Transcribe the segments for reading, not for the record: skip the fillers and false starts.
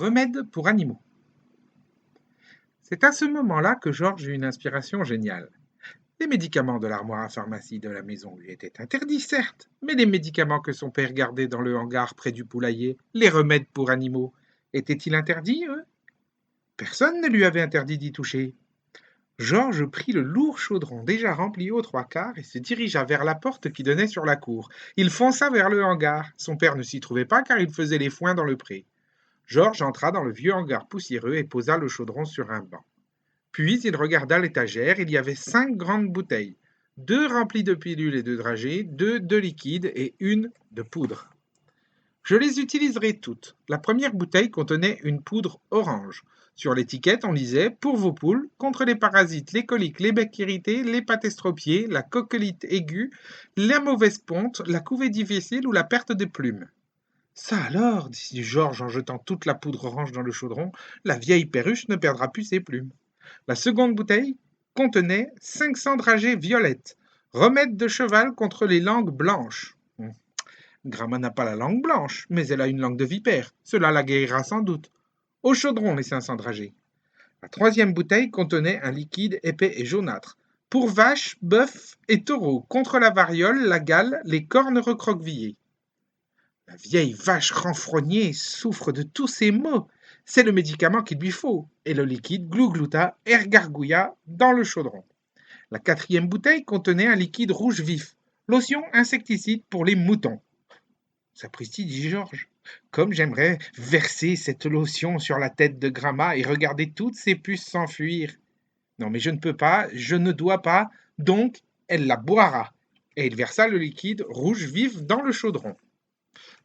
Remède pour animaux. C'est à ce moment-là que Georges eut une inspiration géniale. Les médicaments de l'armoire à pharmacie de la maison lui étaient interdits, certes, mais les médicaments que son père gardait dans le hangar près du poulailler, les remèdes pour animaux, étaient-ils interdits, eux? Personne ne lui avait interdit d'y toucher. Georges prit le lourd chaudron déjà rempli aux trois quarts et se dirigea vers la porte qui donnait sur la cour. Il fonça vers le hangar. Son père ne s'y trouvait pas car il faisait les foins dans le pré. Georges entra dans le vieux hangar poussiéreux et posa le chaudron sur un banc. Puis il regarda l'étagère, il y avait 5 grandes bouteilles, 2 remplies de pilules et de dragées, 2 de liquide et une de poudre. Je les utiliserai toutes. La première bouteille contenait une poudre orange. Sur l'étiquette, on lisait « Pour vos poules, contre les parasites, les coliques, les becs irrités, les pâtes estropiées, la coquelite aiguë, la mauvaise ponte, la couvée difficile ou la perte de plumes. » Ça alors, dit Georges en jetant toute la poudre orange dans le chaudron, la vieille perruche ne perdra plus ses plumes. La seconde bouteille contenait 500 dragées violettes, remède de cheval contre les langues blanches. Grand'ma n'a pas la langue blanche, mais elle a une langue de vipère. Cela la guérira sans doute. Au chaudron, les 500 dragées. La troisième bouteille contenait un liquide épais et jaunâtre. Pour vaches, bœufs et taureaux, contre la variole, la gale, les cornes recroquevillées. La vieille vache renfrognée souffre de tous ces maux. C'est le médicament qu'il lui faut. Et le liquide glouglouta, ergargouilla dans le chaudron. La quatrième bouteille contenait un liquide rouge vif. Lotion insecticide pour les moutons. Sapristi, dit Georges. Comme j'aimerais verser cette lotion sur la tête de Grand'ma et regarder toutes ces puces s'enfuir. Non, mais je ne peux pas, je ne dois pas, donc elle la boira. Et il versa le liquide rouge vif dans le chaudron.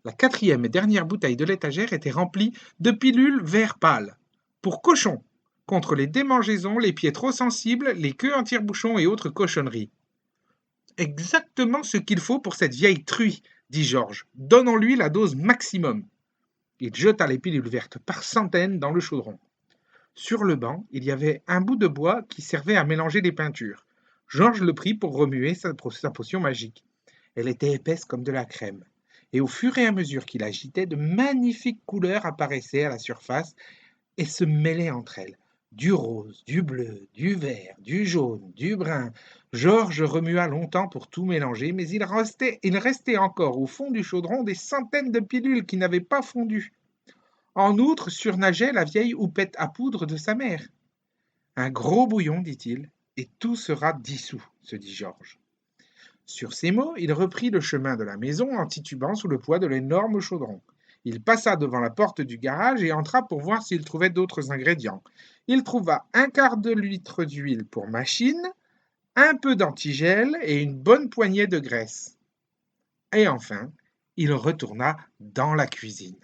La quatrième et dernière bouteille de l'étagère était remplie de pilules vert pâle. Pour cochons, contre les démangeaisons, les pieds trop sensibles, les queues en tire-bouchons et autres cochonneries. Exactement ce qu'il faut pour cette vieille truie, dit Georges. Donnons-lui la dose maximum. Il jeta les pilules vertes par centaines dans le chaudron. Sur le banc, il y avait un bout de bois qui servait à mélanger les peintures. Georges le prit pour remuer sa potion magique. Elle était épaisse comme de la crème. Et au fur et à mesure qu'il agitait, de magnifiques couleurs apparaissaient à la surface et se mêlaient entre elles. Du rose, du bleu, du vert, du jaune, du brun. Georges remua longtemps pour tout mélanger, mais il restait encore au fond du chaudron des centaines de pilules qui n'avaient pas fondu. En outre, surnageait la vieille houppette à poudre de sa mère. Un gros bouillon, dit-il, et tout sera dissous, se dit Georges. Sur ces mots, il reprit le chemin de la maison en titubant sous le poids de l'énorme chaudron. Il passa devant la porte du garage et entra pour voir s'il trouvait d'autres ingrédients. Il trouva un quart de litre d'huile pour machine, un peu d'antigel et une bonne poignée de graisse. Et enfin, il retourna dans la cuisine.